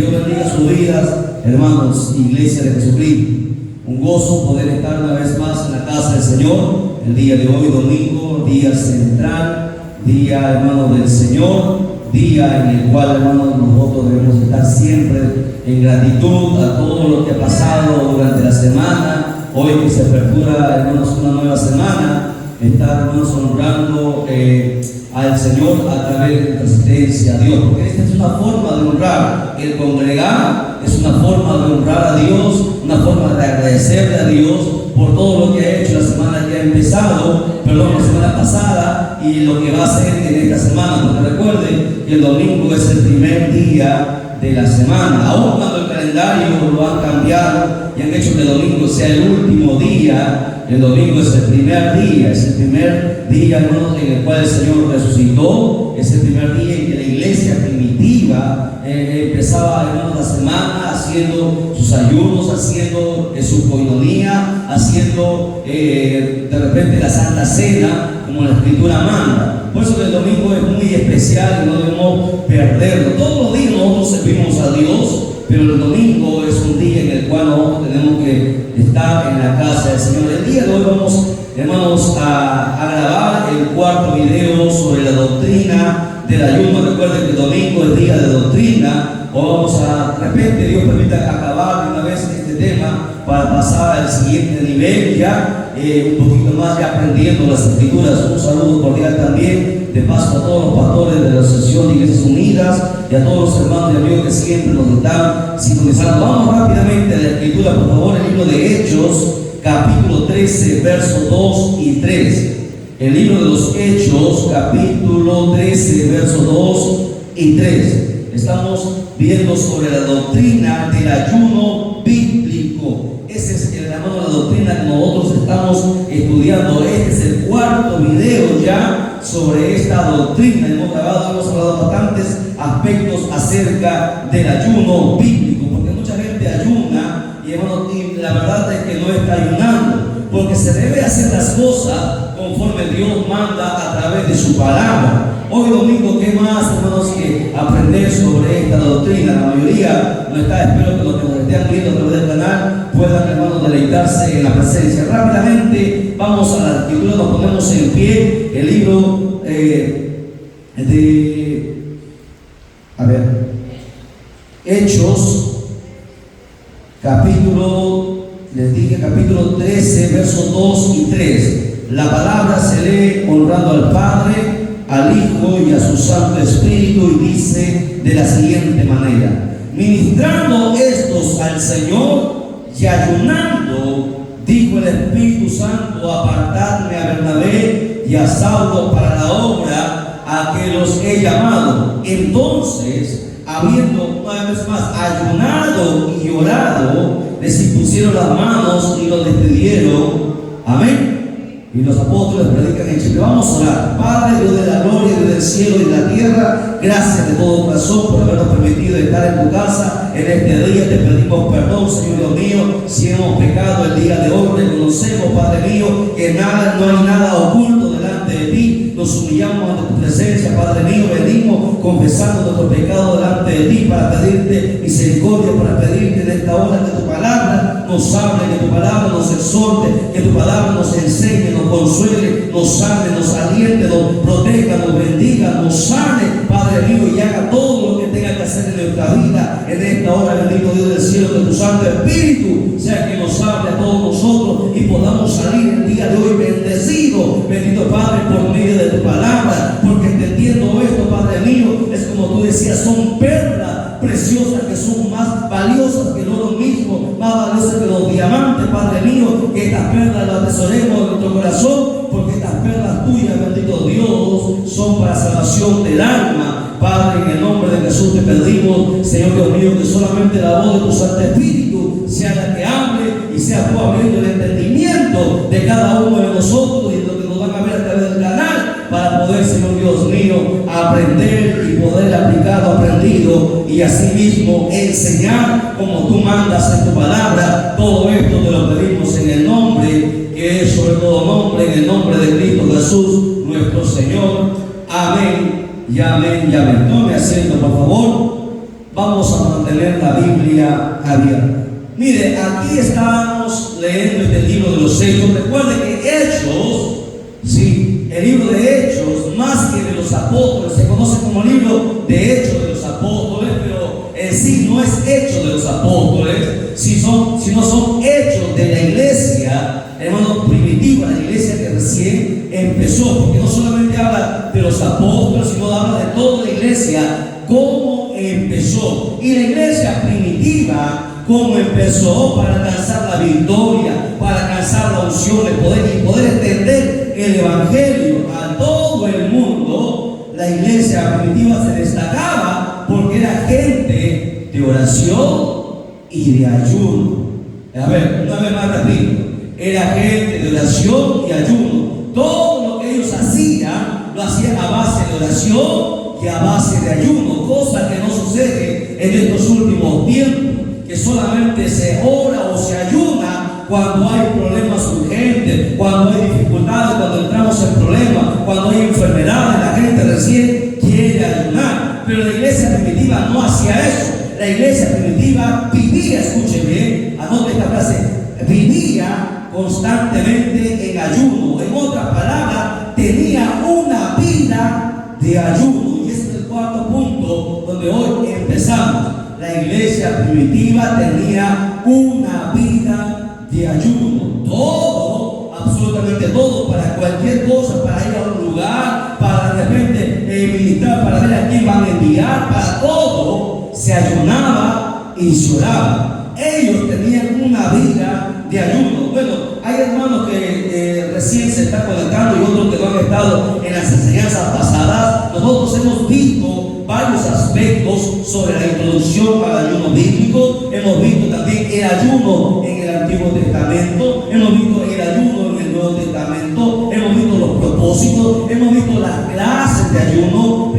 Dios bendiga sus vidas, hermanos, Iglesia de Jesucristo. Un gozo poder estar una vez más en la casa del Señor. El día de hoy, domingo, día central, día, hermanos, del Señor, día en el cual, hermanos, nosotros debemos estar siempre en gratitud a todo lo que ha pasado durante la semana. Hoy que se apertura, hermanos, una nueva semana, estar, hermanos, honrando al Señor a través de nuestra asistencia a Dios, porque esta es una forma de honrar. El congregar es una forma de honrar a Dios, una forma de agradecerle a Dios por todo lo que ha hecho la semana que ha empezado, la semana pasada, y lo que va a hacer en esta semana. Porque recuerden que el domingo es el primer día de la semana. Aún cuando el calendario lo han cambiado y han hecho que el domingo sea el último día, el domingo es el primer día, hermanos, en el cual el Señor resucitó. Es el primer día en que la iglesia primitiva empezaba, hermanos, la semana haciendo sus ayunos, haciendo su coinonía, haciendo de repente la Santa Cena, como la Escritura manda. Por eso que el domingo es muy especial y no debemos perderlo. Todos los días nosotros servimos a Dios, pero el domingo es un día en el cual nosotros tenemos que estar en la casa del Señor. El día de hoy vamos, hermanos, a grabar el cuarto video sobre la doctrina del ayuno. Recuerden que el domingo es día de doctrina. Hoy vamos de repente, Dios permita, acabar de una vez este tema para pasar al siguiente nivel, ya un poquito más ya aprendiendo las Escrituras. Un saludo cordial también de paso a todos los pastores de la Asociación de Iglesias Unidas y a todos los hermanos y amigos que siempre nos están sintonizando. Vamos rápidamente a la Escritura, por favor, el libro de Hechos, capítulo 13, versos 2 y 3. El libro de los Hechos, capítulo 13, versos 2 y 3. Estamos viendo sobre la doctrina del ayuno bíblico. Esa es, hermano, la doctrina que nosotros estamos estudiando. Este es el cuarto video ya sobre esta doctrina. Hemos hablado bastantes aspectos acerca del ayuno bíblico, porque mucha gente ayuna y, hermano, la verdad es que no está ayunando, porque se debe hacer las cosas conforme Dios manda a través de su palabra. Hoy domingo, ¿qué más, hermanos, que aprender sobre esta doctrina? La mayoría no está. Espero que los que nos estén viendo a través del canal puedan, hermanos, deleitarse en la presencia. Rápidamente vamos a la Escritura, nos ponemos en pie. El libro Hechos, capítulo 13, versos 2 y 3. La palabra se lee honrando al Padre, al Hijo y a su Santo Espíritu, y dice de la siguiente manera: ministrando estos al Señor y ayunando, dijo el Espíritu Santo: apartadme a Bernabé y a Saulo para la obra a que los he llamado. Entonces, habiendo una vez más ayunado y orado, les impusieron las manos y los despidieron. Amén. Y los apóstoles predican en Chipre. Vamos a orar. Padre, Dios de la gloria, Dios del cielo y de la tierra, gracias de todo corazón por habernos permitido estar en tu casa en este día. Te pedimos perdón, Señor Dios mío, si hemos pecado el día de hoy. Reconocemos, Padre mío, que no hay nada oculto delante de ti. Nos humillamos ante tu presencia, Padre mío. Venimos confesando nuestro pecado delante de ti para pedirte misericordia, para pedirte en esta hora que tu palabra nos hable, que tu palabra nos exhorte, que tu palabra nos enseñe, nos consuele, nos sane, nos aliente, nos proteja, nos bendiga, nos sane, Padre mío, y haga todo lo que tenga que hacer en nuestra vida en esta hora. Bendito Dios del cielo, que tu Santo Espíritu sea que nos hable a todos nosotros y podamos salir el día de hoy bendecidos, bendito Padre, por medio de tu palabra, porque entendiendo esto, Padre mío, es como tú decías, son perlas preciosas que son más valiosas que el oro mismo, más valiosas que los diamantes, Padre mío, que estas perlas las atesoremos en nuestro corazón, porque estas perlas tuyas, bendito Dios, son para salvación del alma. Padre, en el nombre de Jesús te pedimos, Señor Dios mío, que solamente la voz de tu Santo Espíritu sea la que hable y sea tú abriendo el entendimiento de cada uno de nosotros y de los que nos van a ver a través del canal, para poder, Señor Dios mío, aprender y poder aplicar lo aprendido y asimismo enseñar como tú mandas en tu palabra. Todo esto te lo pedimos en el nombre que es sobre todo nombre, en el nombre de Cristo Jesús, nuestro Señor. Amén y amén y amén. Tome asiento, por favor. vamos a mantener la Biblia abierta. Mire, aquí estamos leyendo este libro de los Hechos. Recuerde que Hechos, sí, el libro de Hechos, más que de los apóstoles, se conoce como libro de Hechos de los apóstoles, pero en sí no es Hechos de los apóstoles, sino son hechos de la iglesia, hermano, primitiva, la iglesia que recién empezó, porque no solamente habla de los apóstoles, sino habla de toda la iglesia, cómo empezó. Y la iglesia primitiva, cómo empezó para alcanzar la victoria, para alcanzar la unción, el poder y poder extender el evangelio a todo el mundo. La iglesia primitiva se destacaba porque era gente de oración y de ayuno. A ver, una vez más repito, era gente de oración y ayuno. Todo lo que ellos hacían, lo hacían a base de oración y a base de ayuno, cosa que no sucede en estos últimos tiempos, que solamente se ora o se ayuna cuando hay problemas urgentes, cuando hay dificultades, cuando entramos en problemas, cuando hay enfermedades, la gente recién quiere ayunar. Pero la iglesia primitiva no hacía eso. La iglesia primitiva vivía, escuchen bien, anote esta frase, vivía constantemente en ayuno. En otras palabras, tenía una vida de ayuno. Y ese es el cuarto punto donde hoy empezamos. La iglesia primitiva tenía una vida de ayuno. Todo, absolutamente todo, para cualquier cosa, para ir a un lugar, para de repente militar, para ver a quién van a enviar, para todo, se ayunaba y se oraba. Ellos tenían una vida de ayuno. Bueno, hay hermanos que recién se están conectando y otros que no han estado en las enseñanzas pasadas. Nosotros hemos visto varios aspectos sobre la introducción al ayuno bíblico. Hemos visto también el ayuno en el Antiguo Testamento, hemos visto el ayuno en el Nuevo Testamento, hemos visto los propósitos, hemos visto las clases de ayuno.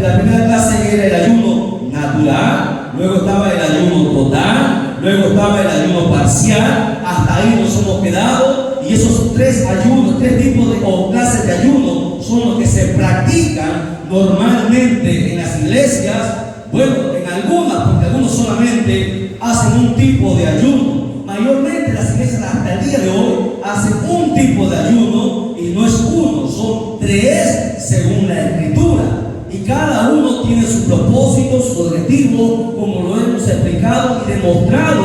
La primera clase era el ayuno natural, luego estaba el ayuno total, luego estaba el ayuno parcial. Hasta ahí nos hemos quedado, y esos tres ayunos, tres tipos o clases de ayuno son los que se practican normalmente en las iglesias. Bueno, en algunas, porque algunos solamente hacen un tipo de ayuno. Mayormente las iglesias hasta el día de hoy hacen un tipo de ayuno, y no es uno, son tres según la Escritura. Y cada uno tiene su propósito, su objetivo, como lo hemos explicado y demostrado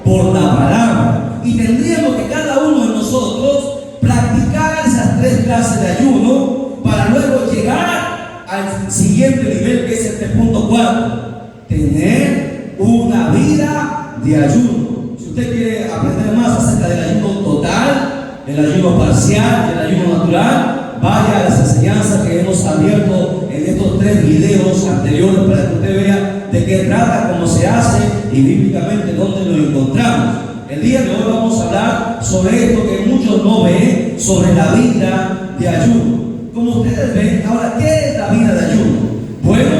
por la palabra. Y tendríamos que cada uno de nosotros practicar esas tres clases de ayuno para luego llegar al siguiente nivel, que es este punto 4, tener una vida de ayuno. Si usted quiere aprender más acerca del ayuno total, el ayuno parcial, el ayuno natural, vaya a las enseñanzas que hemos abierto en estos tres videos anteriores para que usted vea de qué trata, cómo se hace y bíblicamente dónde lo encontramos. El día de hoy vamos a hablar sobre esto que muchos no ven, sobre la vida de ayuno. Como ustedes ven, ahora, ¿qué es la vida de ayuno? Bueno,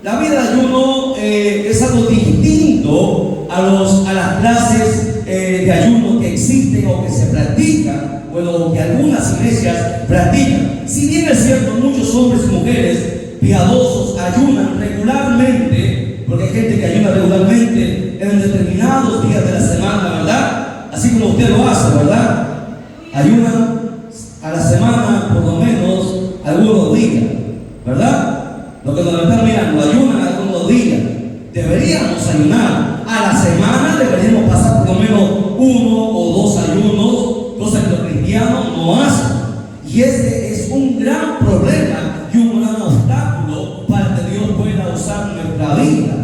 la vida de ayuno es algo distinto a las clases de ayuno que existen o que se practican, bueno, o que algunas iglesias practican. Si bien es cierto, muchos hombres y mujeres piadosos ayunan regularmente, porque hay gente que ayuna regularmente en determinados días de la semana, ¿verdad? Así como usted lo hace, ¿verdad? Ayunan a la semana por lo menos algunos días, ¿verdad? Lo que nos están mirando, ayunan algunos días. Deberíamos ayunar a la semana, deberíamos pasar por lo menos 1 o 2 ayunos, cosas que los cristianos no hacen. Y ese es un gran problema y un gran obstáculo para que Dios pueda usar nuestra vida.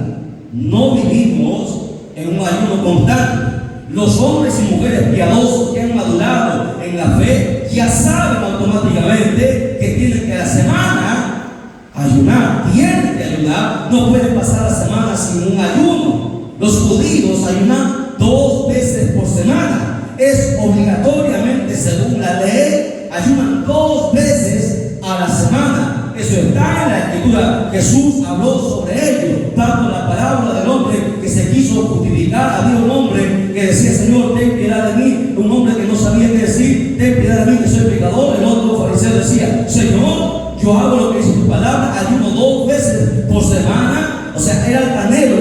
No vivimos en un ayuno constante. Los hombres y mujeres piadosos que han madurado en la fe ya saben automáticamente que tienen que a la semana ayunar, tienen que ayunar, no pueden pasar la semana sin un ayuno. Los judíos ayunan 2 veces por semana, es obligatoriamente según la ley, ayunan 2 veces a la semana. Eso está en la Escritura. Jesús habló sobre ello, tanto la parábola del hombre que se quiso justificar. Había un hombre que decía: Señor, ten piedad de mí. Un hombre que no sabía qué decir: ten piedad de mí, que soy pecador. El otro fariseo decía: Señor, yo hago lo que dice tu palabra, ayuno 2 veces por semana. O sea, era altanero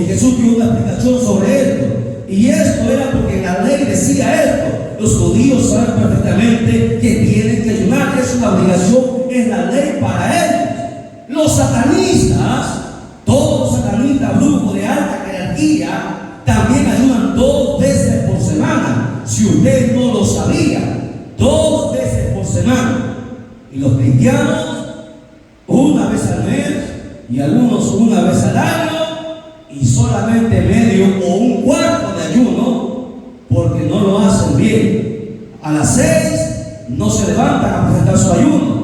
Jesús dio una explicación sobre esto. Y esto era porque la ley decía esto. Los judíos saben perfectamente que tienen que ayunar. Es una obligación, es la ley para ellos. Los satanistas, todos los satanistas, brujos de alta jerarquía, también ayunan 2 veces por semana. Si usted no lo sabía, 2 veces por semana. Y los cristianos, una vez al mes, y algunos una vez al año, y solamente medio o un cuarto de ayuno, porque no lo hacen bien. A las 6 no se levantan a presentar su ayuno,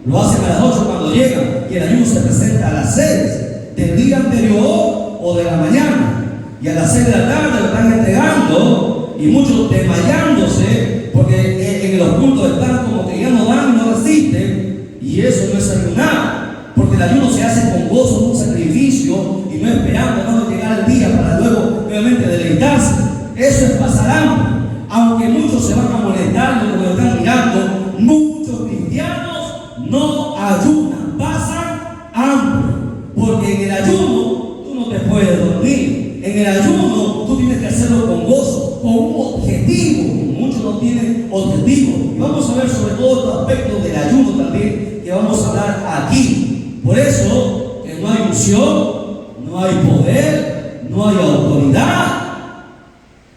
lo hacen a las 8 cuando llegan, y el ayuno se presenta a las 6 del día anterior o de la mañana, y a las 6 de la tarde lo están entregando, y muchos desmayándose, porque en los cultos están como que ya no dan y no resisten, y eso no es ayunar. Porque el ayuno se hace con gozo, un sacrificio, y no esperando cuando llegar el día para luego nuevamente deleitarse. Eso es pasar hambre. Aunque muchos se van a molestar de lo que lo están mirando, muchos cristianos no ayunan, pasan hambre. Porque en el ayuno tú no te puedes dormir. En el ayuno tú tienes que hacerlo con gozo, con un objetivo. Muchos no tienen objetivo. Y vamos a ver sobre todo estos aspectos del ayuno también que vamos a hablar aquí. Por eso que no hay unción, no hay poder, no hay autoridad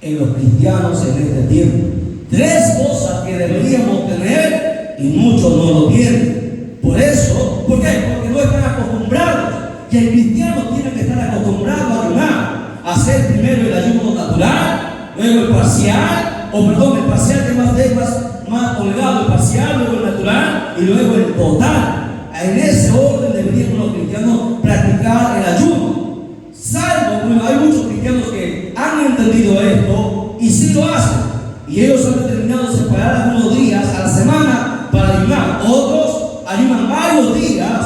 en los cristianos en este tiempo. 3 cosas que deberíamos tener y muchos no lo tienen. Por eso, ¿por qué? Porque no están acostumbrados. Y el cristiano tiene que estar acostumbrado a ayunar, a hacer primero el ayuno natural, luego el parcial, el parcial que es más holgado, el parcial, luego el natural y luego el total. En ese orden deberíamos los cristianos practicar el ayuno. Salvo, hay muchos cristianos que han entendido esto y sí lo hacen. Y ellos han determinado separar algunos días a la semana para ayunar. Otros ayunan varios días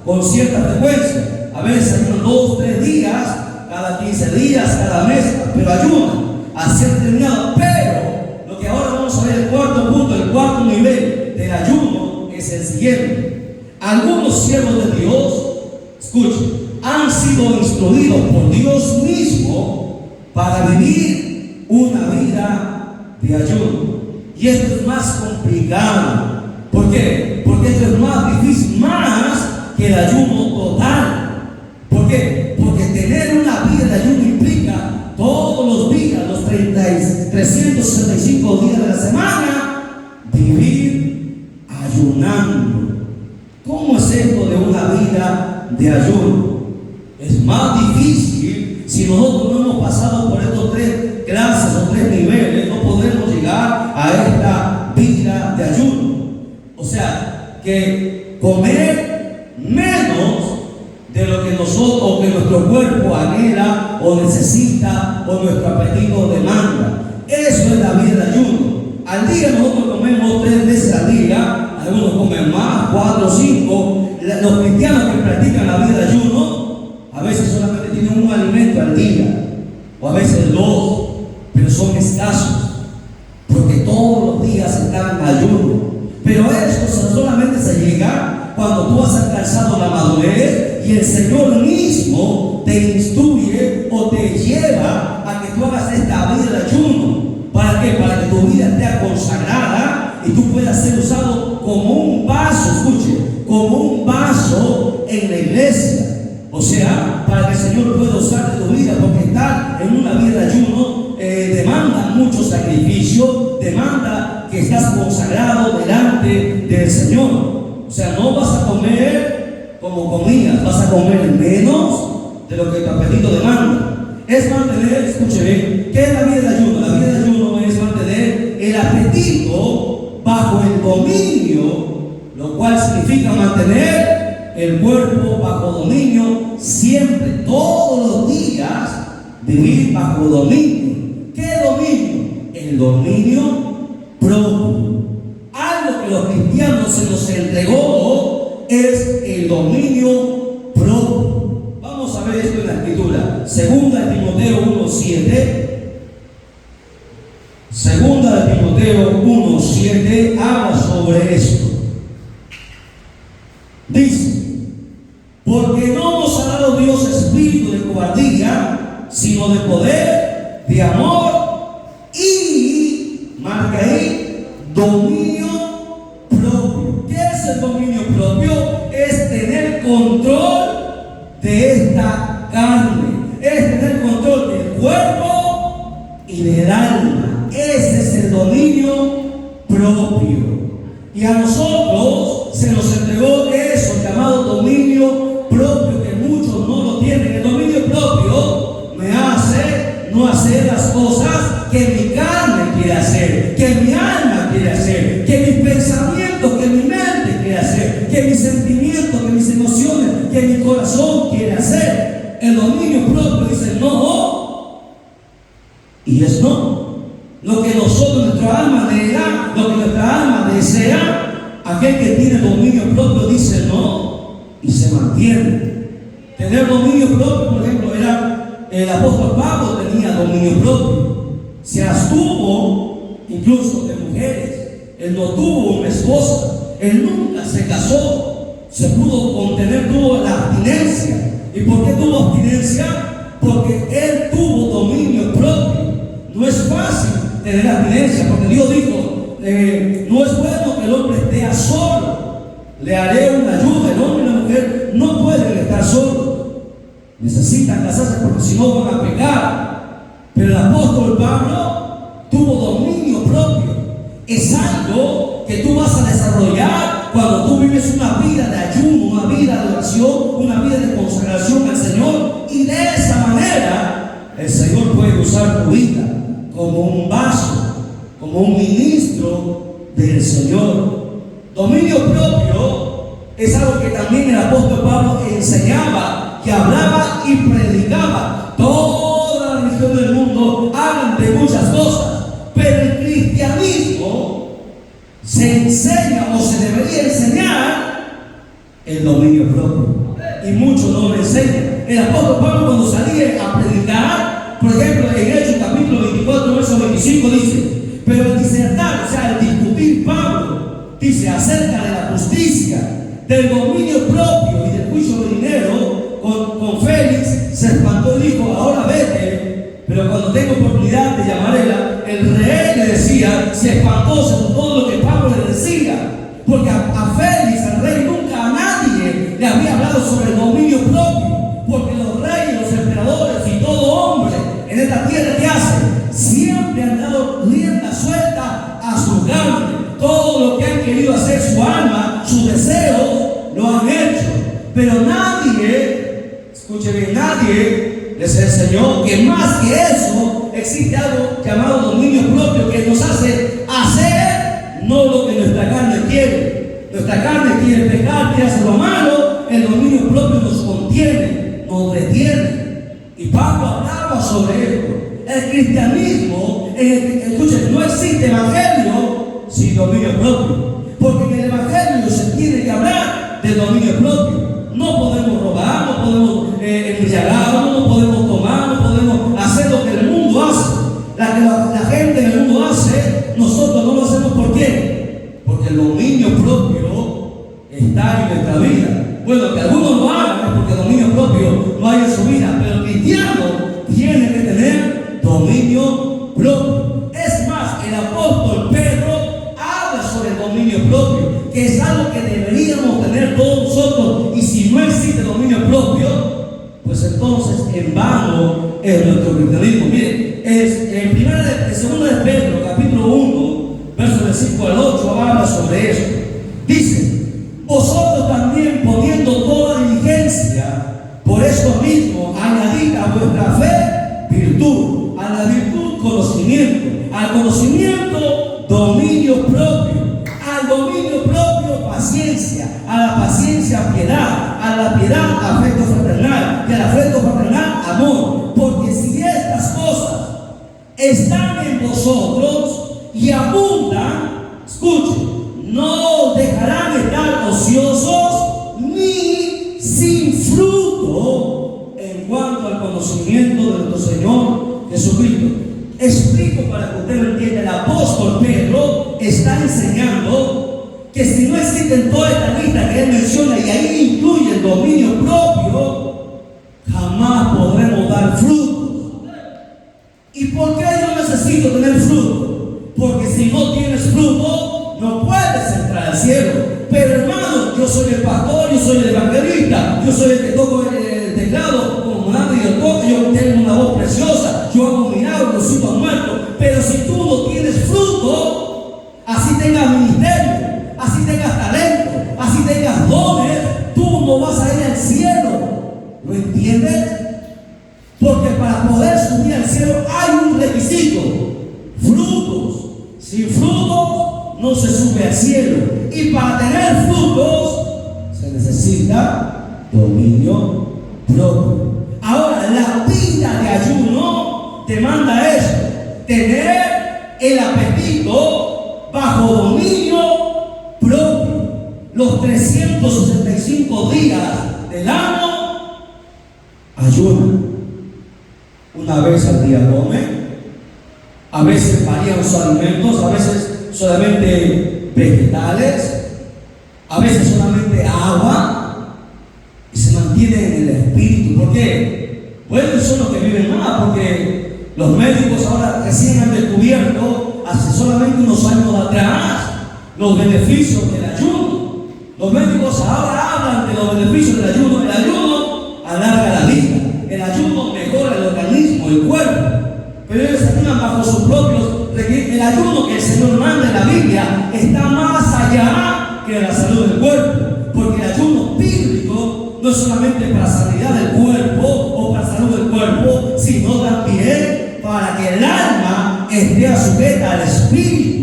con cierta frecuencia. A veces ayunan 2 o 3 días, cada 15 días, cada mes, pero ayunan a ser determinado. Pero lo que ahora vamos a ver, el cuarto punto, el cuarto nivel del ayuno es el siguiente. Algunos siervos de Dios, escuchen, han sido instruidos por Dios mismo para vivir una vida de ayuno. Y esto es más complicado. ¿Por qué? Porque esto es más difícil, más que el ayuno total. ¿Por qué? Porque tener una vida de ayuno implica todos los días, los 365 días de la semana, vivir ayunando. ¿Cómo es esto de una vida de ayuno? Es más difícil si nosotros no hemos pasado por estos 3 clases o 3 niveles, no podremos llegar a esta vida de ayuno. O sea, que comer menos de lo que nosotros, que nuestro cuerpo anhela o necesita o nuestro apetito demanda. Eso es la vida de ayuno. Al día nosotros comemos 3 veces al día. Algunos comen más, 4 o 5. Los cristianos que practican la vida de ayuno a veces solamente tienen un alimento al día, o a veces 2, pero son escasos, porque todos los días están en ayuno. Pero esto solamente se llega cuando tú has alcanzado la madurez y el Señor mismo te instruye o te lleva a que tú hagas esta vida de ayuno. ¿Para qué? Para que tu vida esté consagrada y tú puedas ser usado como un vaso, escuche, como un vaso en la iglesia. O sea, para que el Señor pueda usar de tu vida, porque estar en una vida de ayuno demanda mucho sacrificio, demanda que estás consagrado delante del Señor. O sea, no vas a comer como comías, vas a comer menos de lo que tu apetito demanda. Es mantener, escuche bien, ¿qué es la vida de ayuno? La vida de ayuno es mantener el apetito bajo el dominio, lo cual significa mantener el cuerpo bajo dominio siempre, todos los días, vivir bajo dominio. ¿Qué dominio? El dominio propio. Algo que los cristianos se nos entregó es el dominio propio. Vamos a ver esto en la escritura. Segunda de Timoteo 1:7. Segunda de Timoteo 1:7 habla sobre esto. Dice: porque no nos ha dado Dios espíritu de cobardía, sino de poder, de amor y, marca ahí, dominio propio. ¿Qué es el dominio propio? Es tener control de esta carne, es tener control del cuerpo y del alma. Ese es el dominio propio. Y a nosotros se nos entregó eso, llamado dominio propio, que muchos no lo tienen. El dominio propio me hace no hacer las cosas que mi carne quiere hacer, que mi alma quiere hacer, que mis pensamientos, que mi mente quiere hacer, que mis sentimientos, que mis emociones, que mi corazón quiere hacer. El dominio propio dice no y es no. Lo que nosotros, nuestra alma anhela, lo que nuestra alma desea, aquel que tiene dominio propio dice no y se mantiene. Tener dominio propio, por ejemplo, era el apóstol Pablo tenía dominio propio. Se abstuvo incluso de mujeres. Él no tuvo una esposa. Él nunca se casó. Se pudo contener, tuvo la abstinencia. ¿Y por qué tuvo abstinencia? Porque él tuvo dominio propio. No es fácil tener abstinencia, porque Dios dijo, no es bueno que el hombre esté solo. Le haré una ayuda. El hombre y la mujer no pueden estar solos. Necesitan casarse porque si no van a pecar. Pero el apóstol Pablo tuvo dominio propio. Es algo que tú vas a desarrollar cuando tú vives una vida de ayuno, una vida de oración, una vida de consagración al Señor. Y de esa manera el Señor puede usar tu vida como un vaso, como un ministro del Señor. Dominio propio es algo que también el apóstol Pablo enseñaba, que hablaba y predicaba. Toda la religión del mundo hablan de muchas cosas, pero el cristianismo se enseña o se debería enseñar el dominio propio. Y muchos no lo enseñan. El apóstol Pablo, cuando salía a predicar, por ejemplo, en Hechos capítulo 24, verso 25 dice, pero el disertar, o sea, el discutir Pablo, dice acerca de la justicia, del dominio propio y del juicio venidero con Félix, se espantó y dijo, ahora vete. Pero cuando tengo oportunidad de llamarla, el rey le decía, se espantó de todo lo que Pablo le decía, porque a Félix, al rey, nunca a nadie le había hablado sobre el dominio propio, porque los reyes, los emperadores y todo hombre en esta tierra, ¿qué hacen? Siempre han dado rienda suelta a su carne. Todo lo que han querido hacer su alma, sus deseos, lo han hecho. Pero nadie, escuche bien, nadie les enseñó que más que eso existe algo llamado dominio propio, que nos hace hacer no lo que nuestra carne quiere. Nuestra carne quiere pecar, quiere hacer lo malo. El dominio propio nos contiene, nos detiene. Y Pablo hablaba sobre esto. El cristianismo, escuchen, no existe evangelio sin dominio propio. Porque en el evangelio se tiene que hablar del dominio propio. No podemos robar, no podemos embriagarnos, no podemos tomar, no podemos hacer lo que el mundo hace. La gente en el mundo hace, nosotros no lo hacemos. ¿Por qué? Porque el dominio propio está en nuestra vida. Bueno, que algunos lo hagan es porque el dominio propio no hay en su vida, pero el cristiano tiene que tener dominio propio. Es más, el apóstol Pedro habla sobre el dominio propio, que es algo que deberíamos tener todos nosotros, y si no existe dominio propio, pues entonces en vano es nuestro cristianismo. Miren, en 2 de Pedro, capítulo 1, versos del 5 al 8, habla sobre eso. Dice, vosotros también, poniendo toda diligencia, por esto mismo añadid a vuestra fe virtud, a la virtud conocimiento, al conocimiento dominio propio, al dominio propio paciencia, a la paciencia piedad, a la piedad afecto fraternal y al afecto fraternal amor. Porque si estas cosas están en vosotros y abundan, escuchen, no dejarán estar ociosos ni sin fruto en cuanto al conocimiento de nuestro Señor Jesucristo. Explico para que usted lo entienda. El apóstol Pedro está enseñando que si no existen toda esta lista que él menciona, y ahí incluye el dominio propio, jamás podremos dar frutos. por qué yo necesito tener fruto? Porque si no tienes fruto, no puedes entrar al cielo. Pero hermano, yo soy el pastor, yo soy el evangelista, yo soy el que toco el teclado como nadie lo toca, yo tengo una voz preciosa, yo hago milagros, resucito a muertos. Pero si tú no tienes fruto, así tengas ministerio, así tengas talento, así tengas dones, tú no vas a ir al cielo. ¿Lo entiendes? Porque para poder subir al cielo hay un requisito: frutos. Sin frutos no se sube al cielo. Y para tener frutos se necesita dominio propio. Ahora, la vida de ayuno demanda eso: tener el apetito bajo dominio propio. Los 365 días del año ayunan. Una vez al día comen, a veces varían sus alimentos, a veces solamente vegetales, a veces solamente agua, y se mantienen en el espíritu. ¿Por qué? Pues son los que viven más, porque los médicos ahora recién han descubierto, hace solamente unos años atrás, los beneficios del ayuno. Los médicos ahora hablan de los beneficios del ayuno. El ayuno alarga la vida, el ayuno mejora el organismo, el cuerpo. Pero ellos ayunan bajo sus propios. El ayuno que el Señor manda en la Biblia está más allá que la salud del cuerpo. Porque el ayuno bíblico no es solamente para sanidad del cuerpo o para salud del cuerpo, sino también para que el alma esté sujeta al espíritu.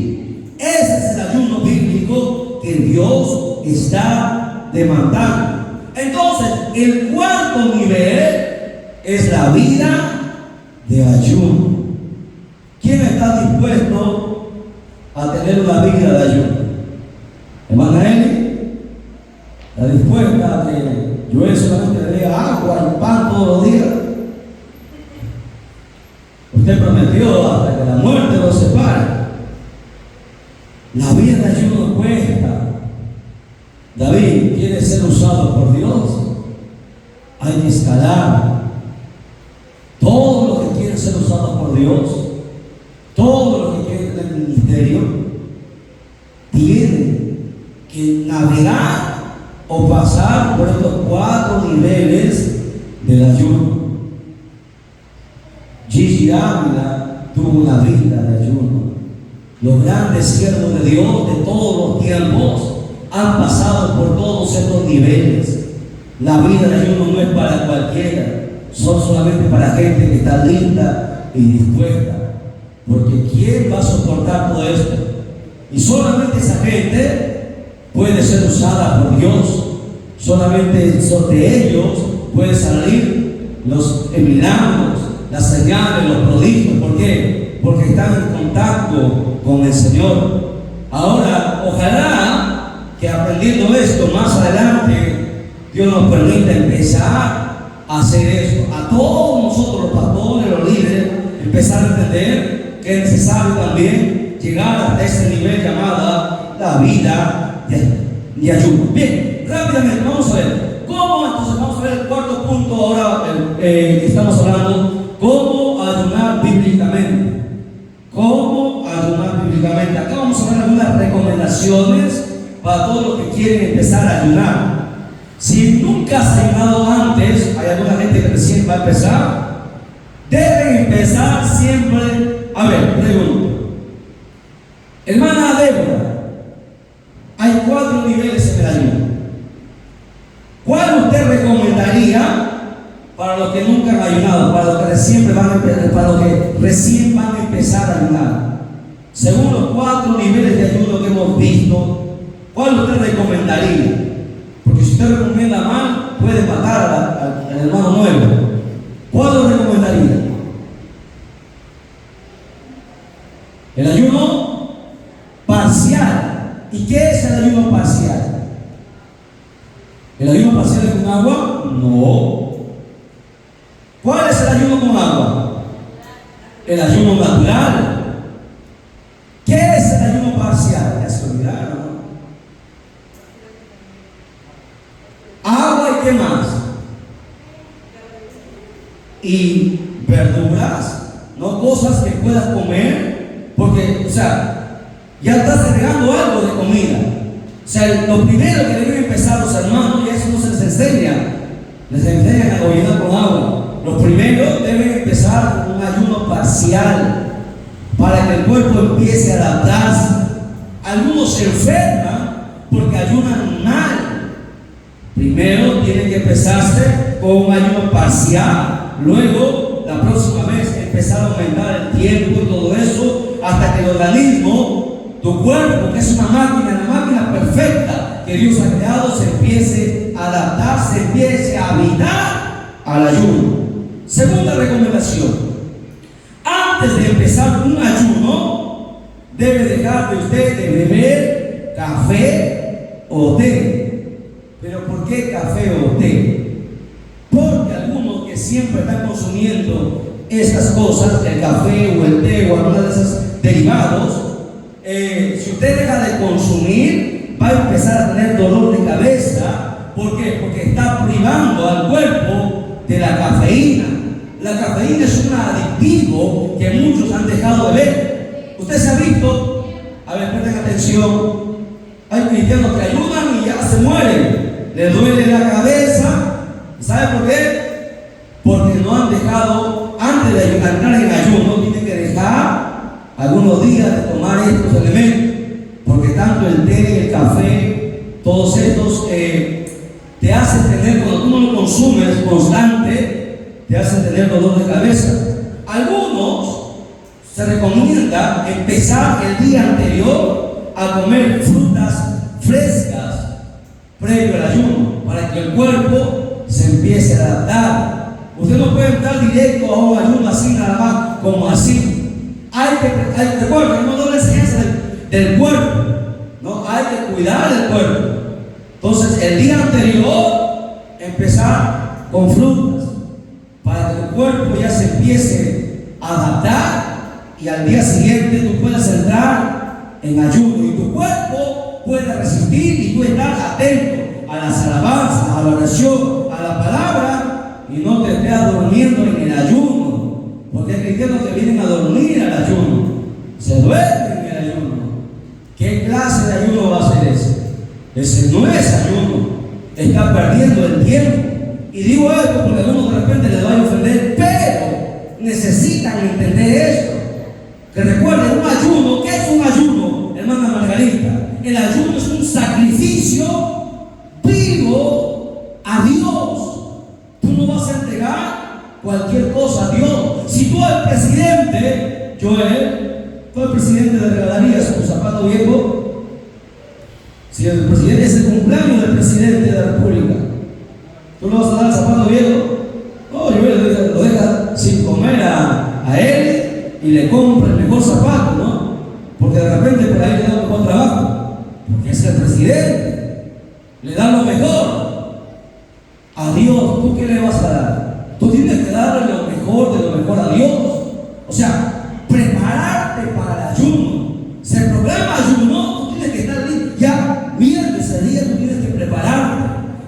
Ese es el ayuno bíblico que Dios está demandando. Entonces, el cuarto nivel es la vida de ayuno. ¿Quién está dispuesto a tener una vida de ayuno? Hermana Eli, ¿está dispuesta a que yo solamente le dé agua y pan todos los días? Usted prometió hasta que la muerte los separe. La vida de ayuno cuesta. David quiere ser usado por Dios. Hay que escalar. Todos los que quieren ser usados por Dios, todos los que quieren tener ministerio, tienen que navegar o pasar por estos 4 niveles del ayuno. Gigi Ávila tuvo una vida de ayuno. Los grandes siervos de Dios de todos los tiempos han pasado por todos estos niveles. La vida de ayuno no es para cualquiera. Son solamente para gente que está linda y dispuesta. Porque ¿quién va a soportar todo esto? Y solamente esa gente puede ser usada por Dios. Solamente de ellos pueden salir los milagros, las señales, los prodigios. ¿Por qué? Porque están en contacto con el Señor. Ahora, ojalá que aprendiendo esto más adelante, Dios nos permita empezar a hacer eso. A todos nosotros los pastores, los líderes, empezar a entender que es necesario también llegar hasta ese nivel llamada la vida de ayuno. Bien, rápidamente vamos a ver cómo. Entonces vamos a ver el cuarto punto ahora que estamos hablando: cómo ayunar bíblicamente. Cómo ayunar bíblicamente. Acá vamos a ver algunas recomendaciones para todos los que quieren empezar a ayunar. Si nunca has ayunado antes, hay alguna gente que recién va a empezar, deben empezar siempre. A ver, pregunto, hermana Débora, hay 4 niveles en el ayuno. ¿Cuál usted recomendaría para los que nunca han ayunado, para los que recién van a empezar a ayunar? Según los 4 niveles de ayuno que hemos visto, ¿cuál usted recomendaría? Porque si usted recomienda mal, puede matar al hermano nuevo. ¿Cuál lo recomendaría? El ayuno parcial. ¿Y qué es el ayuno parcial? ¿El ayuno parcial es con agua? No. ¿Cuál es el ayuno con agua? El ayuno natural. ¿Qué es el ayuno parcial? Ya se olvidaron, ¿no? Agua y qué más. Y verduras no cosas que puedas comer, porque, o sea, ya estás agregando algo de comida. O sea, lo primero que deben empezar los hermanos, y eso no se les enseñan a ayunar con agua. Lo primero deben empezar con un ayuno parcial, para que el cuerpo empiece a adaptarse. Algunos se enferman porque ayunan mal. Primero tiene que empezarse con un ayuno parcial. Luego, la próxima vez, empezar a aumentar el tiempo y todo eso, hasta que el organismo, tu cuerpo, que es una máquina, la máquina perfecta que Dios ha creado, se empiece a adaptar, se empiece a habitar al ayuno. Segunda recomendación: antes de empezar un ayuno, debe dejar de usted de beber café o té. ¿Pero por qué café o té? Porque algunos que siempre están consumiendo estas cosas, el café o el té o alguna de esos derivados, si usted deja de consumir, va a empezar a tener dolor de cabeza. ¿Por qué? Porque está privando al cuerpo de la cafeína. La cafeína es un adictivo que muchos han dejado de ver. Usted se ha visto, a ver, presten atención, hay cristianos que ayudan y ya se mueren, les duele la cabeza. ¿Sabe por qué? Porque no han dejado, antes de entrar en ayuno, tienen que dejar algunos días de tomar estos elementos, porque tanto el té, el café, todos estos te hacen tener, cuando tú no lo consumes constante, te hacen tener dolor de cabeza. Algunos se recomienda empezar el día anterior a comer frutas frescas previo al ayuno, para que el cuerpo se empiece a adaptar. Usted no puede entrar directo a un ayuno así nada más, como así. Recuerda, no es la enseñanza del cuerpo, ¿no? Hay que cuidar del cuerpo. Entonces, el día anterior, empezar con frutas, para que el cuerpo ya se empiece a adaptar y al día siguiente tú puedas entrar en ayuno y tu cuerpo pueda resistir y tú estar atento a las alabanzas, a la oración, a la palabra, y no te estés durmiendo en el ayuno, porque hay cristianos que vienen a dormir al ayuno, se duermen en el ayuno. ¿Qué clase de ayuno va a ser ese? Ese no es ayuno, está perdiendo el tiempo. Y digo esto porque a algunos de repente les va a ofender, pero necesitan entender esto. Que recuerden, un ayuno, ¿qué es un ayuno, hermana Margarita? El ayuno es un sacrificio vivo a Dios. Tú no vas a entregar cualquier cosa a Dios. Si tú el presidente, Joel, fue el presidente de regalarías con zapato viejo, si el presidente es el cumpleaños del presidente de la República, ¿tú le vas a dar el zapato viejo? No, Joel lo deja sin comer a él y le compra el mejor zapato, ¿no? Porque de repente por ahí le da un mejor trabajo, porque es el presidente, le da lo mejor. A Dios, ¿tú qué le vas a dar? Tú tienes que darle lo mejor de lo mejor a Dios. O sea, prepararte para el ayuno. Se programa ayuno, tú tienes que estar ya viendo ese día, tú tienes que prepararte.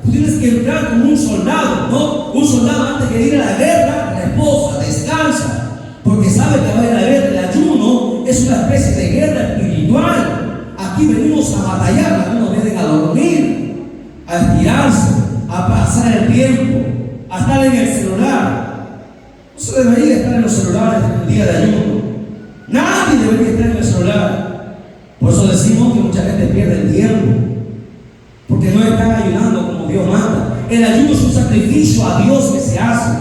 Tú tienes que entrar como un soldado, ¿no? Un soldado antes de ir a la guerra, reposa, descansa, porque sabe que va a ir a la guerra. El ayuno es una especie de guerra espiritual. Aquí venimos a batallar, algunos vienen a dormir, a estirarse, a pasar el tiempo, a estar en el celular. No se debería estar en los celulares en el día de ayuno. Nadie debería estar en el celular. Por eso decimos que mucha gente pierde el tiempo, porque no están ayunando como Dios manda. El ayuno es un sacrificio a Dios que se hace.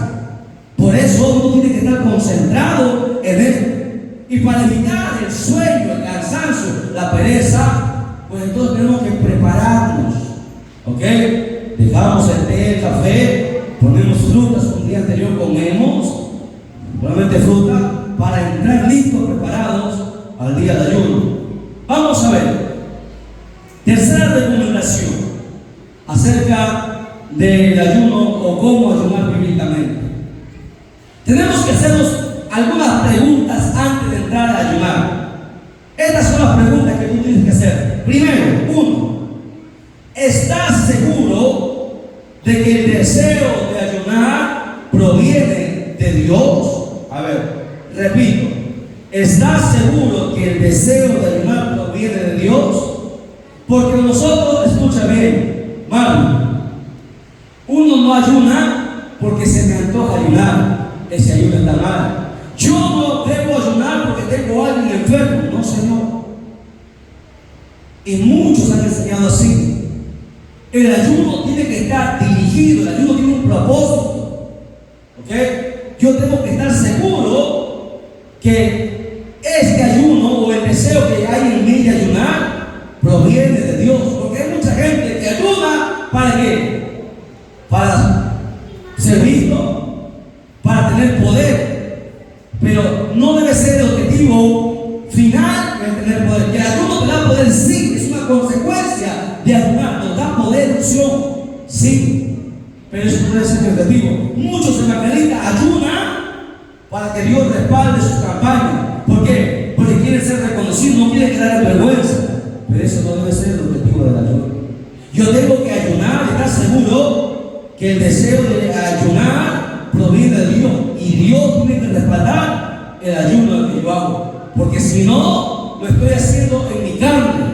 Por eso uno tiene que estar concentrado en él. Y para evitar el sueño, el cansancio, la pereza, pues entonces tenemos que prepararnos. ¿Ok? Dejamos el té, el café, ponemos frutas, un día anterior comemos, probablemente fruta, para entrar listos, preparados al día de ayuno. Vamos a ver. Tercera recomendación acerca del ayuno o cómo ayunar bíblicamente. Tenemos que hacernos algunas preguntas antes de entrar a ayunar. Estas son las preguntas que tú tienes que hacer. Primero, uno, ¿estás seguro de que el deseo de ayunar proviene de Dios? A ver, repito, ¿estás seguro que el deseo de ayunar proviene de Dios? Porque nosotros, escucha bien, Manu, uno no ayuna porque se me antoja ayunar. Ese ayuno está mal. Yo no debo ayunar porque tengo a alguien enfermo. No, Señor. Y muchos han enseñado así. El ayuno tiene que estar dirigido, el ayuno tiene un propósito. ¿Ok? Yo tengo que estar seguro que este ayuno o el deseo que hay en mí de ayunar proviene de Dios. Porque hay mucha gente que ayuna ¿para qué? Para ser visto, para tener poder. Pero no debe ser el objetivo final de tener poder. Que el ayuno te da poder, sí, es una consecuencia de ayunar, nos da poder, opción, sí, pero eso no debe ser el objetivo. Muchos evangelistas ayunan para que Dios respalde sus campañas. ¿Por qué? Porque quieren ser reconocidos, no quieren quedar en vergüenza. Pero eso no debe ser el objetivo del ayuno. Yo tengo que ayunar y estar seguro que el deseo de ayunar proviene de Dios. Y Dios tiene que respaldar el ayuno que yo hago. Porque si no, lo estoy haciendo en mi carne.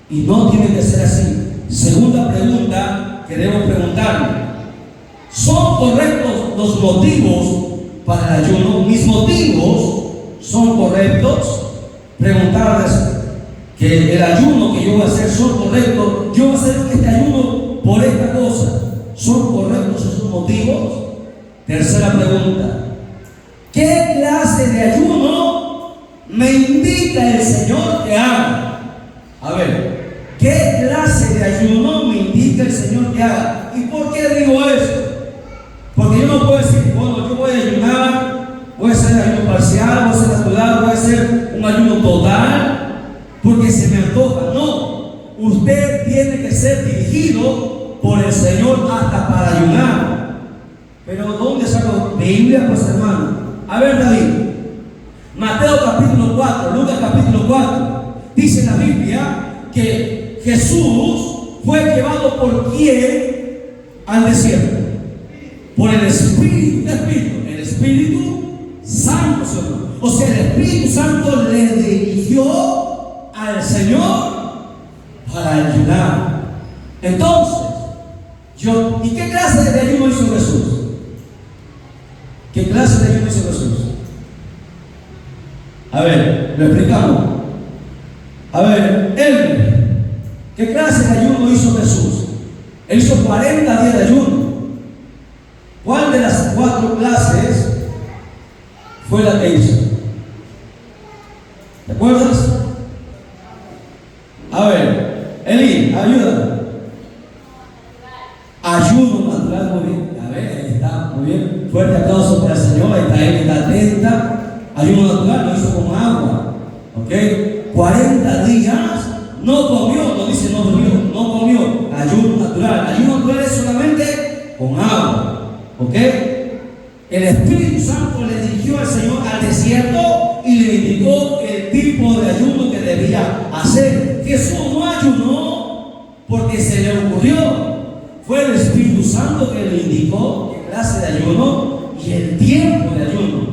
Y no tiene que ser así. Segunda pregunta que debo preguntarme. ¿Son correctos los motivos para el ayuno? ¿Mis motivos son correctos? Preguntarles que el ayuno que yo voy a hacer son correctos. Yo voy a hacer este ayuno por esta cosa. ¿Son correctos esos motivos? Tercera pregunta. ¿Qué clase de ayuno me indica el Señor que haga? A ver, ¿qué clase de ayuno me indica el Señor que haga? ¿Y por qué digo eso? Porque yo no puedo decir, bueno, yo voy a ayunar, voy a hacer ayuno parcial, voy a hacer natural, voy a hacer un ayuno total, porque se me antoja. No, usted tiene que ser dirigido por el Señor hasta para ayunar. Pero ¿dónde saco Biblia, pues, hermano? A ver, David, Mateo capítulo 4, Lucas capítulo 4, dice la Biblia que Jesús fue llevado ¿por quién al desierto? Por el Espíritu. El Espíritu Santo, Señor. O sea, el Espíritu Santo le dirigió al Señor para ayunar. Entonces, ¿y qué clase de ayuno hizo Jesús? ¿Qué clase de ayuno hizo Jesús? A ver, lo explicamos. A ver, ¿qué clase de ayuno hizo Jesús? Él hizo 40 días de ayuno. ¿Cuál de las 4 clases fue la que hizo? ¿Te acuerdas? A ver, Eli, ayuda. Ayuno natural, muy bien. A ver, ahí está, muy bien. Fuerte aplauso para el Señor, ahí está, él está atenta. Ayuno natural lo hizo con agua. ¿Ok? 40 días no comió, no dice no bebió, no comió. Ayuno natural. Ayuno natural es solamente con agua. ¿Ok? El Espíritu Santo le dirigió al Señor al desierto y le indicó el tipo de ayuno que debía hacer. Jesús no ayunó porque se le ocurrió. Fue el Espíritu Santo que le indicó qué clase de ayuno y el tiempo de ayuno.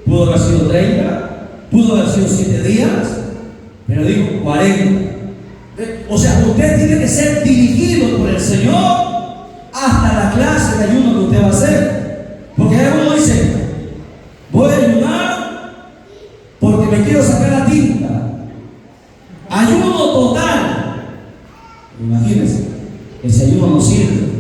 Pudo haber sido 30, pudo haber sido 7 días, pero dijo 40. O sea, usted tiene que ser dirigido por el Señor hasta la clase de ayuno que usted va a hacer. Porque algunos dicen, voy a ayunar porque me quiero sacar la tinta. Ayuno total. Imagínense, ese ayuno no sirve.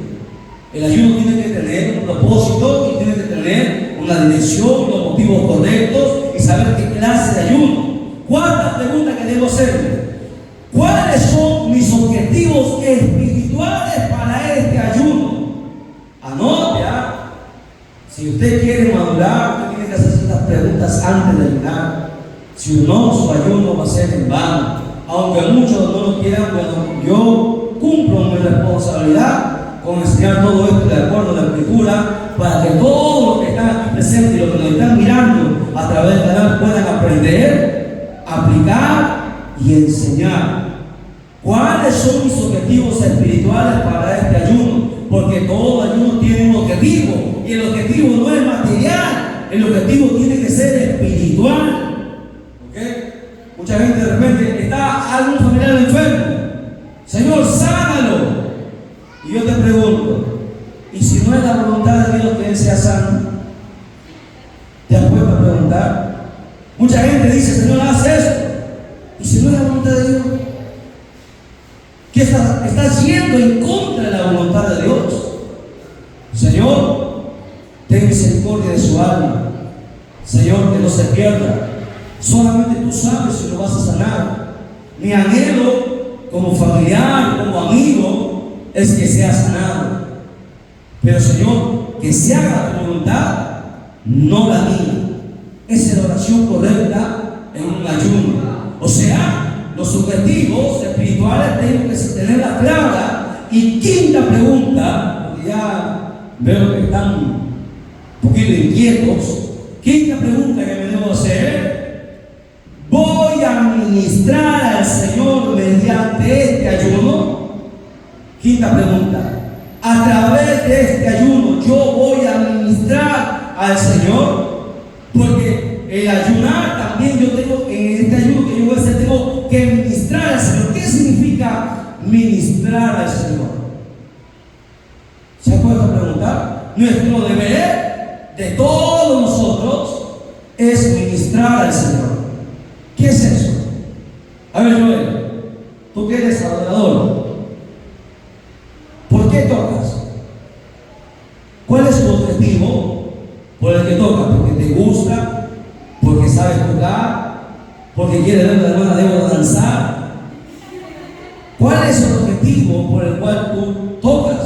El ayuno tiene que tener un propósito y tiene que tener una dirección, los motivos correctos y saber qué clase de ayuno. Cuarta pregunta que debo hacerle. ¿Cuáles son mis objetivos espirituales para este ayuno? Anote, si usted quiere madurar, usted tiene que hacer estas preguntas antes de ayunar. Si no, su ayuno va a ser en vano. Aunque muchos no lo quieran, bueno, yo cumplo mi responsabilidad con enseñar todo esto de acuerdo a la Escritura, para que todos los que están aquí presentes y los que nos están mirando a través del canal puedan aprender, aplicar y enseñar. ¿Cuáles son mis objetivos espirituales para este ayuno? Porque todo ayuno tiene un objetivo, y el objetivo no es material, el objetivo tiene que ser espiritual. ¿Ok? Mucha gente de repente está algún familiar enfermo. Señor, sánalo. Y yo te pregunto, ¿y si no es la voluntad de Dios que él sea sano? ¿Te has puesto a preguntar? Mucha gente dice, Señor, haz esto. ¿Y si no es la voluntad de Dios? ¿Qué estás yendo en contra de la voluntad de Dios? Señor, ten misericordia de su alma. Señor, que no se pierda. Solamente tú sabes si lo vas a sanar. Mi anhelo como familiar, como amigo, es que sea sanado. Pero Señor, que se haga tu voluntad, no la mía. Esa es la oración correcta en un ayuno. O sea, los objetivos espirituales tengo que tenerla clara. Y quinta pregunta, porque ya veo que están un poquito inquietos. Quinta pregunta que me debo hacer: ¿voy a ministrar al Señor mediante este ayuno? Quinta pregunta: a través de este ayuno yo voy a ministrar al Señor. Porque el ayunar también yo tengo, en este ayuno que yo voy a hacer, tengo que ministrar al Señor. ¿Qué significa ministrar al Señor? ¿Se ha puesto a preguntar? Nuestro deber de todos nosotros es ministrar al Señor. ¿Qué es eso? A ver, Joel, tú que eres adorador, ¿por qué tocas? ¿Cuál es tu objetivo por el que tocas? ¿Porque te gusta? ¿Porque sabes tocar? ¿Porque quieres ver a la hermana Débora danzar? ¿Cuál es el objetivo por el cual tú tocas?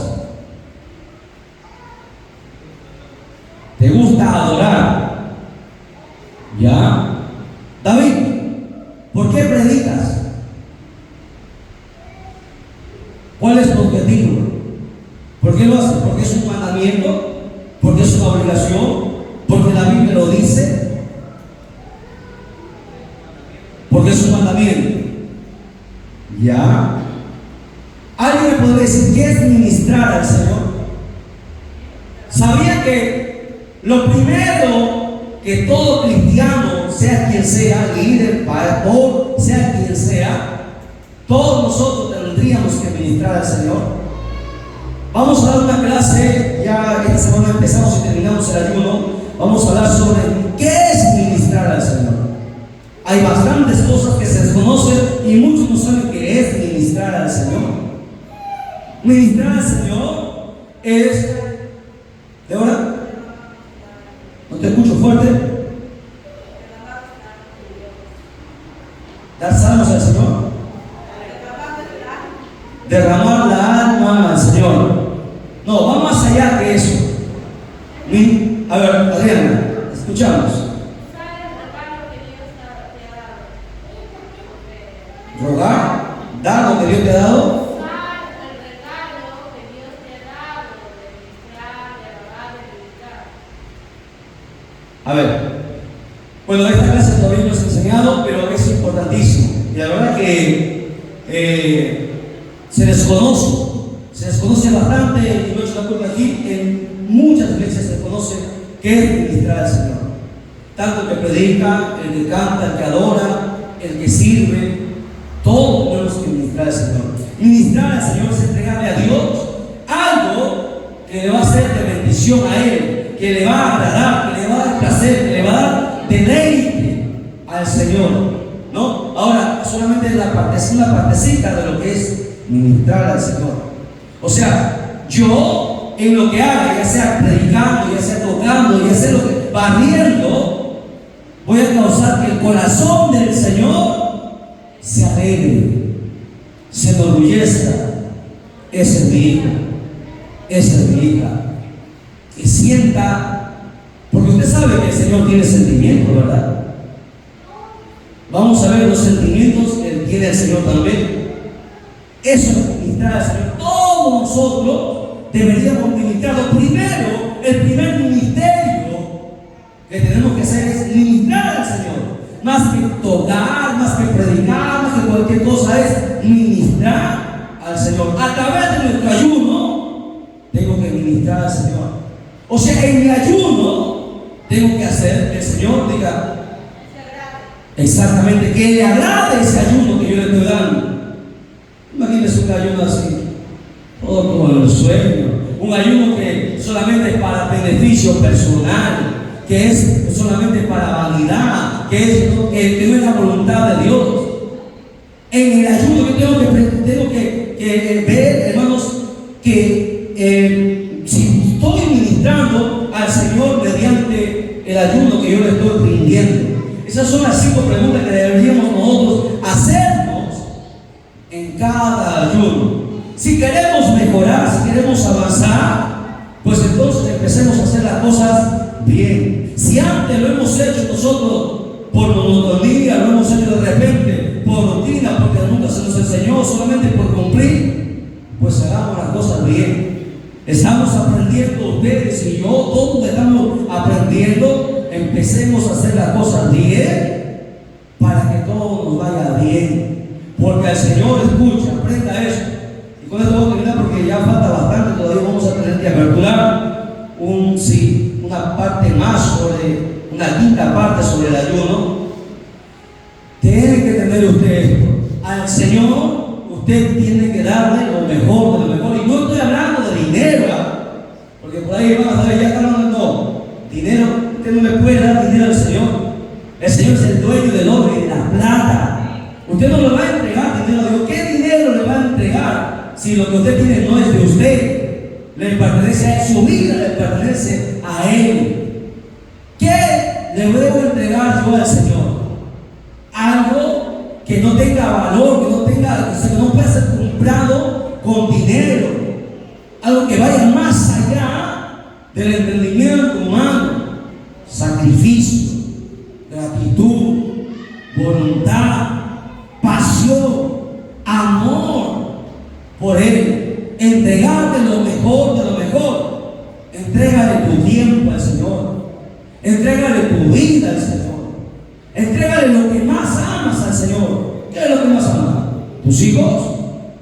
¿Te gusta adorar? ¿Ya? David, ¿por qué predicas? ¿Cuál es tu objetivo? ¿Por qué lo haces? ¿Porque es un mandamiento? ¿Porque es una obligación? ¿Porque la Biblia lo dice? ¿Porque es un mandamiento? ¿Ya? ¿Alguien me podría decir qué es ministrar al Señor? ¿Sabía que lo primero que todo cristiano, sea quien sea, líder, pastor, sea quien sea, todos nosotros tendríamos que ministrar al Señor? Vamos a dar una clase, ya esta semana empezamos y terminamos el ayuno. Vamos a hablar sobre qué es ministrar al Señor. Hay bastantes cosas que se desconocen y muchos no saben qué es ministrar al Señor. Ministrar al Señor es... ¿De ahora? ¿No te escucho fuerte? Dar salmos al Señor. Derramar la alma al Señor. No, va más allá que eso. A ver, Adriana, escuchamos. Rogar, dar lo que Dios te ha dado. A ver, bueno, esta clase todavía no es enseñado, pero es importantísimo. Y la verdad que se desconoce bastante, y lo he hecho la culpa aquí, en muchas iglesias se desconoce qué es ministrar al Señor. Tanto el que predica, el que canta, el que adora, el que sirve, todos tenemos que ministrar al Señor. Ministrar al Señor es entregarle a Dios algo que le va a ser de bendición a Él, que le va a agradar, que le va a dar placer, que le va a dar deleite al Señor, ¿no? Ahora, solamente es una partecita de lo que es ministrar al Señor. O sea, yo en lo que haga, ya sea predicando, ya sea tocando, ya sea lo que barriendo, voy a causar que el corazón del Señor se alegre, se enorgullezca. Esa es mi hija, esa es mi hija. Que sienta, porque usted sabe que el Señor tiene sentimientos, ¿verdad? Vamos a ver los sentimientos que tiene el Señor también. Eso es ministrar al Señor. Todos nosotros deberíamos ministrarlo. Primero, el primer ministerio que tenemos que hacer es ministrar al Señor. Más que tocar, más que predicar, más que cualquier cosa, es ministrar al Señor. A través de nuestro ayuno, tengo que ministrar al Señor. O sea, en mi ayuno, tengo que hacer que el Señor diga exactamente que le agrade ese ayuno que yo le estoy dando. Imagínese un ayuno así, todo como el sueño, un ayuno que solamente es para beneficio personal, que es solamente para vanidad, que no es la voluntad de Dios. En el ayuno yo tengo que ver, hermanos, que si estoy ministrando al Señor mediante el ayuno que yo le estoy rindiendo. Esas son las 5 preguntas que deberíamos nosotros hacernos en cada ayuno. Si queremos mejorar, si queremos avanzar, pues entonces empecemos a hacer las cosas bien. Si antes lo hemos hecho nosotros por monotonía, lo hemos hecho de repente por rutina, porque nunca se nos enseñó, solamente por cumplir, pues hagamos las cosas bien. Estamos aprendiendo ustedes y yo, todos estamos aprendiendo. Empecemos a hacer las cosas bien para que todo nos vaya bien, porque al Señor, escucha, aprenda eso. Y con esto voy a terminar porque ya falta bastante, todavía vamos a tener que aperturar una parte más una quinta parte sobre el ayuno. Tiene que tener usted esto: al Señor usted tiene que darle lo mejor de lo mejor. Y no estoy hablando de dinero, porque por ahí van a saber, ya están hablando dinero. Usted no le puede dar dinero al Señor. El Señor es el dueño del oro y de la plata. Usted no le va a entregar dinero a Dios. ¿Qué dinero le va a entregar si lo que usted tiene no es de usted? Le pertenece a Él, su vida le pertenece a Él. ¿Qué le debo entregar yo al Señor? Algo que no tenga valor, que no pueda ser comprado con dinero. Algo que vaya más allá del entendimiento humano. Sacrificio, gratitud, voluntad, pasión, amor por Él. Entregarle lo mejor de lo mejor. Entrégale tu tiempo al Señor. Entrégale tu vida al Señor. Entrégale lo que más amas al Señor. ¿Qué es lo que más amas? ¿Tus hijos?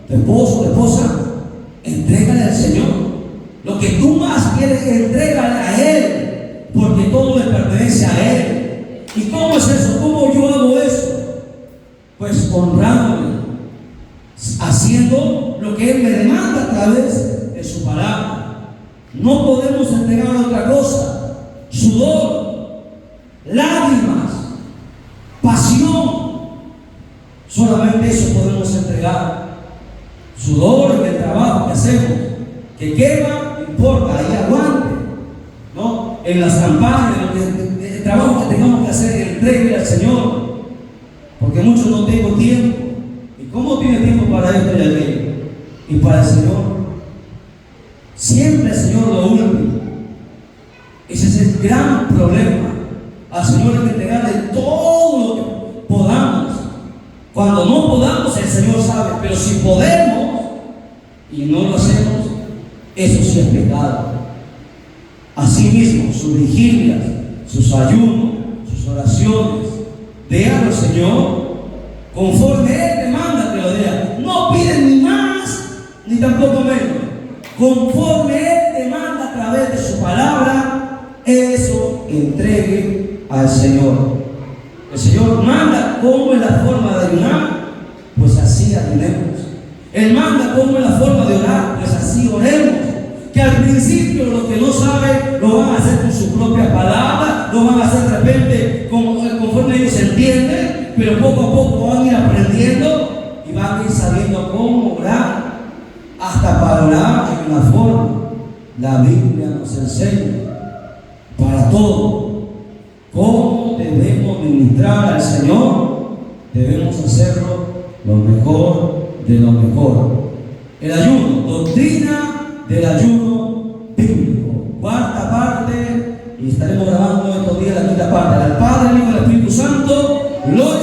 ¿Tu esposo, tu esposa? Entrégale al Señor. Lo que tú más quieres, entrégale a Él. Porque todo le pertenece a Él. ¿Y cómo es eso? ¿Cómo yo hago eso? Pues honrándole, haciendo lo que Él me demanda a través de su palabra. No podemos entregar otra cosa: sudor, lágrimas, pasión. Solamente eso podemos entregar. Sudor en el trabajo que hacemos, que quema, no importa, ahí aguante, ¿no? En las campañas, el trabajo que tengamos que hacer, entregue al Señor, porque muchos no tengo tiempo. ¿Y cómo tiene tiempo para esto y aquello? Y para el Señor, siempre el Señor lo único. Ese es el gran problema. Al Señor hay que entregarle todo lo que podamos. Cuando no podamos, el Señor sabe, pero si podemos y no lo hacemos, eso sí es pecado. Asimismo, sus vigilias, sus ayunos, sus oraciones, déjalo al Señor conforme Él te manda que lo dé. No piden ni más ni tampoco menos. Conforme Él te manda a través de su palabra, eso entregue al Señor. El Señor manda cómo es la forma de ayunar, pues así ayunemos. Él manda cómo es la forma de orar, pues así oremos. Que al principio los que no saben lo van a hacer con su propia palabra, lo van a hacer de repente conforme ellos entienden, pero poco a poco van a ir aprendiendo y van a ir sabiendo cómo orar. Hasta para orar hay una forma. La Biblia nos enseña para todo. ¿Cómo debemos ministrar al Señor? Debemos hacerlo lo mejor de lo mejor. El ayuno, doctrina del ayuno bíblico. Cuarta parte, y estaremos grabando estos días la quinta parte. Al Padre, al Hijo y al Espíritu Santo, gloria.